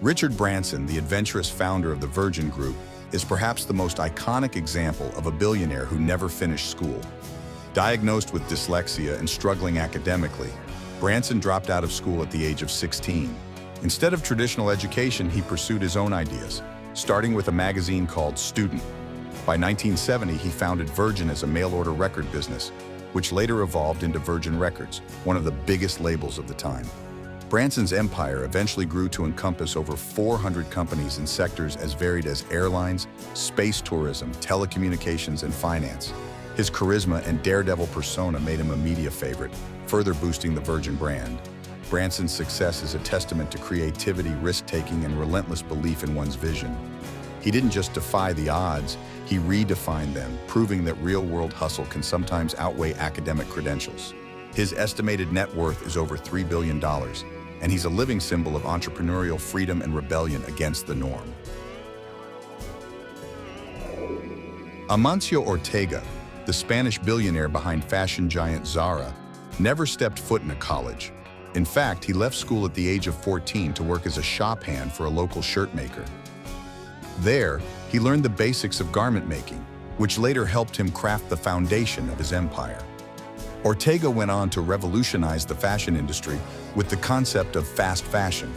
Richard Branson, the adventurous founder of the Virgin Group, is perhaps the most iconic example of a billionaire who never finished school. Diagnosed with dyslexia and struggling academically, Branson dropped out of school at the age of 16. Instead of traditional education, he pursued his own ideas, starting with a magazine called Student. By 1970, he founded Virgin as a mail-order record business, which later evolved into Virgin Records, one of the biggest labels of the time. Branson's empire eventually grew to encompass over 400 companies in sectors as varied as airlines, space tourism, telecommunications, and finance. His charisma and daredevil persona made him a media favorite, further boosting the Virgin brand. Branson's success is a testament to creativity, risk-taking, and relentless belief in one's vision. He didn't just defy the odds, he redefined them, proving that real-world hustle can sometimes outweigh academic credentials. His estimated net worth is over $3 billion, and he's a living symbol of entrepreneurial freedom and rebellion against the norm. Amancio Ortega, the Spanish billionaire behind fashion giant Zara, never stepped foot in a college. In fact, he left school at the age of 14 to work as a shop hand for a local shirt maker. There, he learned the basics of garment making, which later helped him craft the foundation of his empire. Ortega went on to revolutionize the fashion industry with the concept of fast fashion,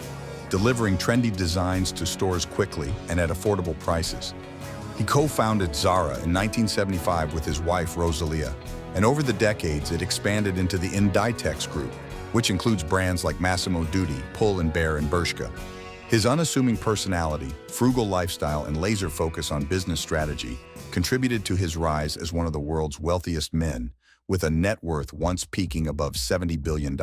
delivering trendy designs to stores quickly and at affordable prices. He co-founded Zara in 1975 with his wife Rosalia, and over the decades it expanded into the Inditex group, which includes brands like Massimo Dutti, Pull & Bear, and Bershka. His unassuming personality, frugal lifestyle, and laser focus on business strategy contributed to his rise as one of the world's wealthiest men, with a net worth once peaking above $70 billion.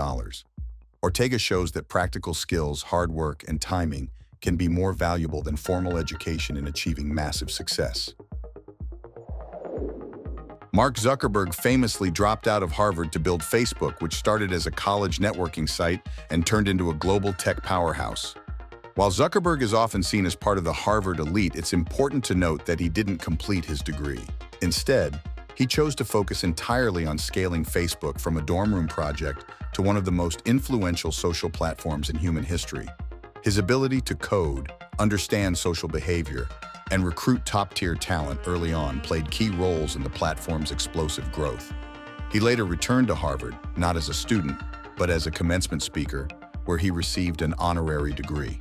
Ortega shows that practical skills, hard work, and timing can be more valuable than formal education in achieving massive success. Mark Zuckerberg famously dropped out of Harvard to build Facebook, which started as a college networking site and turned into a global tech powerhouse. While Zuckerberg is often seen as part of the Harvard elite, it's important to note that he didn't complete his degree. Instead, he chose to focus entirely on scaling Facebook from a dorm room project to one of the most influential social platforms in human history. His ability to code, understand social behavior, and recruit top-tier talent early on played key roles in the platform's explosive growth. He later returned to Harvard, not as a student, but as a commencement speaker, where he received an honorary degree.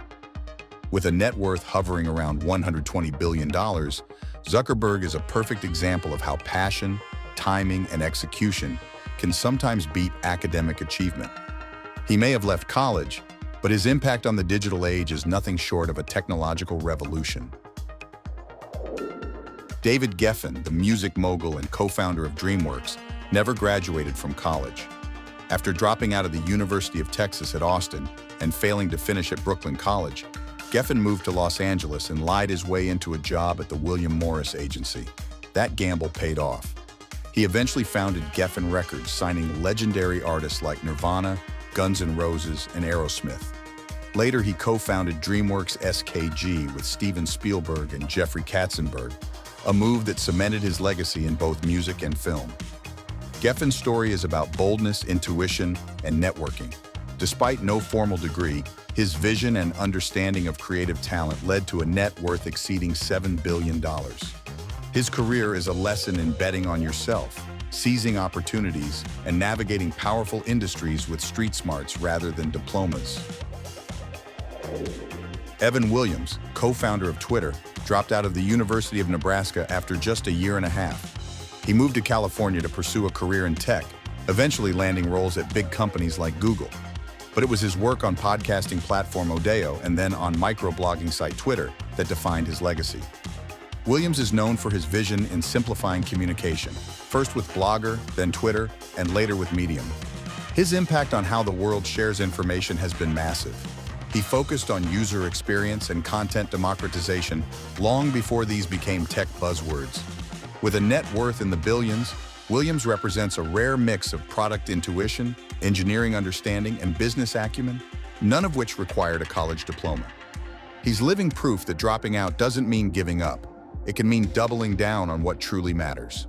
With a net worth hovering around $120 billion, Zuckerberg is a perfect example of how passion, timing, and execution can sometimes beat academic achievement. He may have left college, but his impact on the digital age is nothing short of a technological revolution. David Geffen, the music mogul and co-founder of DreamWorks, never graduated from college. After dropping out of the University of Texas at Austin and failing to finish at Brooklyn College, Geffen moved to Los Angeles and lied his way into a job at the William Morris Agency. That gamble paid off. He eventually founded Geffen Records, signing legendary artists like Nirvana, Guns N' Roses, and Aerosmith. Later, he co-founded DreamWorks SKG with Steven Spielberg and Jeffrey Katzenberg, a move that cemented his legacy in both music and film. Geffen's story is about boldness, intuition, and networking. Despite no formal degree, his vision and understanding of creative talent led to a net worth exceeding $7 billion. His career is a lesson in betting on yourself, seizing opportunities, and navigating powerful industries with street smarts rather than diplomas. Evan Williams, co-founder of Twitter, dropped out of the University of Nebraska after just a year and a half. He moved to California to pursue a career in tech, eventually landing roles at big companies like Google. But it was his work on podcasting platform Odeo and then on microblogging site Twitter that defined his legacy. Williams is known for his vision in simplifying communication, first with Blogger, then Twitter, and later with Medium. His impact on how the world shares information has been massive. He focused on user experience and content democratization long before these became tech buzzwords. With a net worth in the billions, Williams represents a rare mix of product intuition, engineering understanding, and business acumen, none of which required a college diploma. He's living proof that dropping out doesn't mean giving up. It can mean doubling down on what truly matters.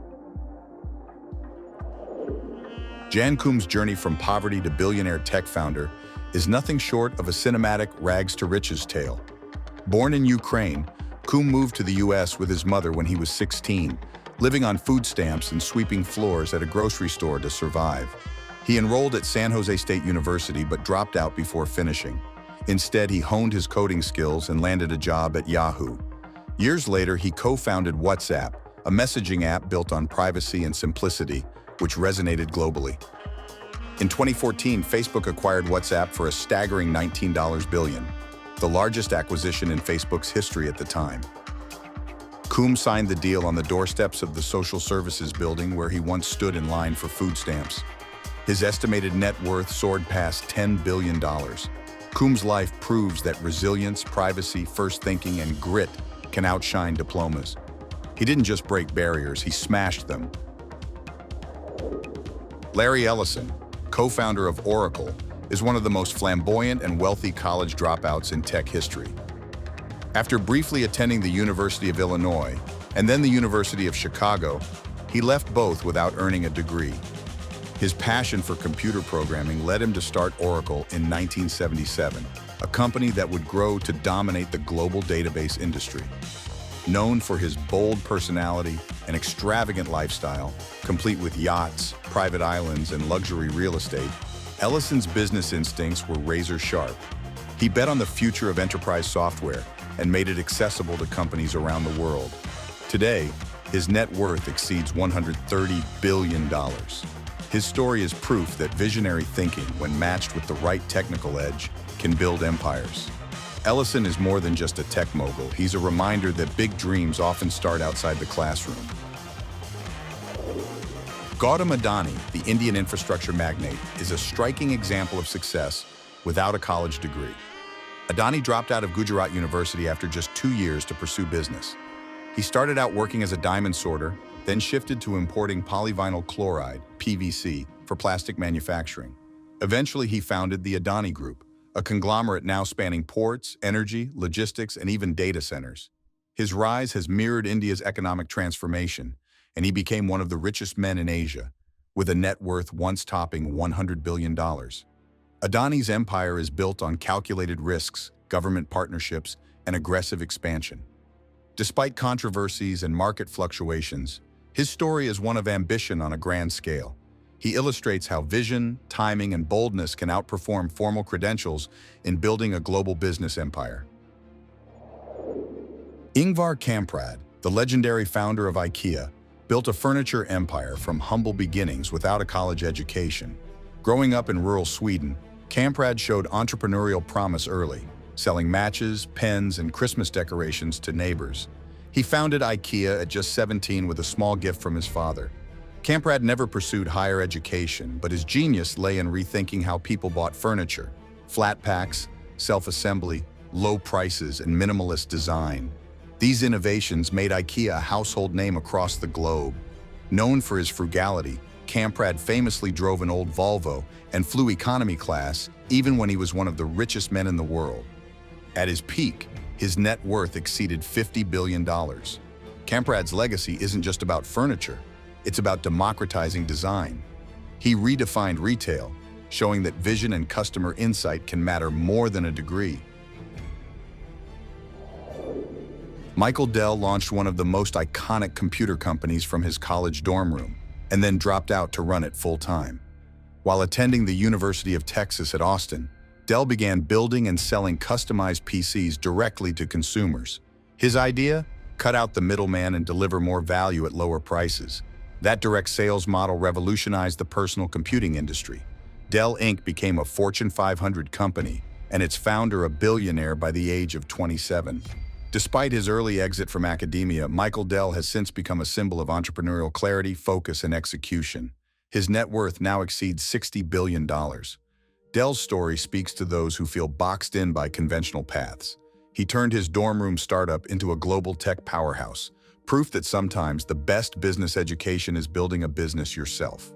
Koum's journey from poverty to billionaire tech founder is nothing short of a cinematic rags-to-riches tale. Born in Ukraine, Koum moved to the US with his mother when he was 16, living on food stamps and sweeping floors at a grocery store to survive. He enrolled at San Jose State University but dropped out before finishing. Instead, he honed his coding skills and landed a job at Yahoo. Years later, he co-founded WhatsApp, a messaging app built on privacy and simplicity, which resonated globally. In 2014, Facebook acquired WhatsApp for a staggering $19 billion, the largest acquisition in Facebook's history at the time. Koum signed the deal on the doorsteps of the social services building where he once stood in line for food stamps. His estimated net worth soared past $10 billion. Koum's life proves that resilience, privacy, first thinking, and grit can outshine diplomas. He didn't just break barriers, he smashed them. Larry Ellison, co-founder of Oracle, is one of the most flamboyant and wealthy college dropouts in tech history. After briefly attending the University of Illinois and then the University of Chicago, he left both without earning a degree. His passion for computer programming led him to start Oracle in 1977, a company that would grow to dominate the global database industry. Known for his bold personality and extravagant lifestyle, complete with yachts, private islands, and luxury real estate, Ellison's business instincts were razor-sharp. He bet on the future of enterprise software and made it accessible to companies around the world. Today, his net worth exceeds $130 billion. His story is proof that visionary thinking, when matched with the right technical edge, can build empires. Ellison is more than just a tech mogul. He's a reminder that big dreams often start outside the classroom. Gautam Adani, the Indian infrastructure magnate, is a striking example of success without a college degree. Adani dropped out of Gujarat University after just 2 years to pursue business. He started out working as a diamond sorter, then shifted to importing polyvinyl chloride, PVC, for plastic manufacturing. Eventually, he founded the Adani Group, a conglomerate now spanning ports, energy, logistics, and even data centers. His rise has mirrored India's economic transformation, and he became one of the richest men in Asia, with a net worth once topping $100 billion. Adani's empire is built on calculated risks, government partnerships, and aggressive expansion. Despite controversies and market fluctuations, his story is one of ambition on a grand scale. He illustrates how vision, timing, and boldness can outperform formal credentials in building a global business empire. Ingvar Kamprad, the legendary founder of IKEA, built a furniture empire from humble beginnings without a college education. Growing up in rural Sweden, Kamprad showed entrepreneurial promise early, selling matches, pens, and Christmas decorations to neighbors. He founded IKEA at just 17 with a small gift from his father. Kamprad never pursued higher education, but his genius lay in rethinking how people bought furniture. Flat packs, self-assembly, low prices, and minimalist design. These innovations made IKEA a household name across the globe. Known for his frugality, Kamprad famously drove an old Volvo and flew economy class even when he was one of the richest men in the world. At his peak, his net worth exceeded $50 billion. Kamprad's legacy isn't just about furniture. It's about democratizing design. He redefined retail, showing that vision and customer insight can matter more than a degree. Michael Dell launched one of the most iconic computer companies from his college dorm room, and then dropped out to run it full-time. While attending the University of Texas at Austin, Dell began building and selling customized PCs directly to consumers. His idea? Cut out the middleman and deliver more value at lower prices. That direct sales model revolutionized the personal computing industry. Dell Inc. became a Fortune 500 company, and its founder a billionaire by the age of 27. Despite his early exit from academia, Michael Dell has since become a symbol of entrepreneurial clarity, focus, and execution. His net worth now exceeds $60 billion. Dell's story speaks to those who feel boxed in by conventional paths. He turned his dorm room startup into a global tech powerhouse, proof that sometimes the best business education is building a business yourself.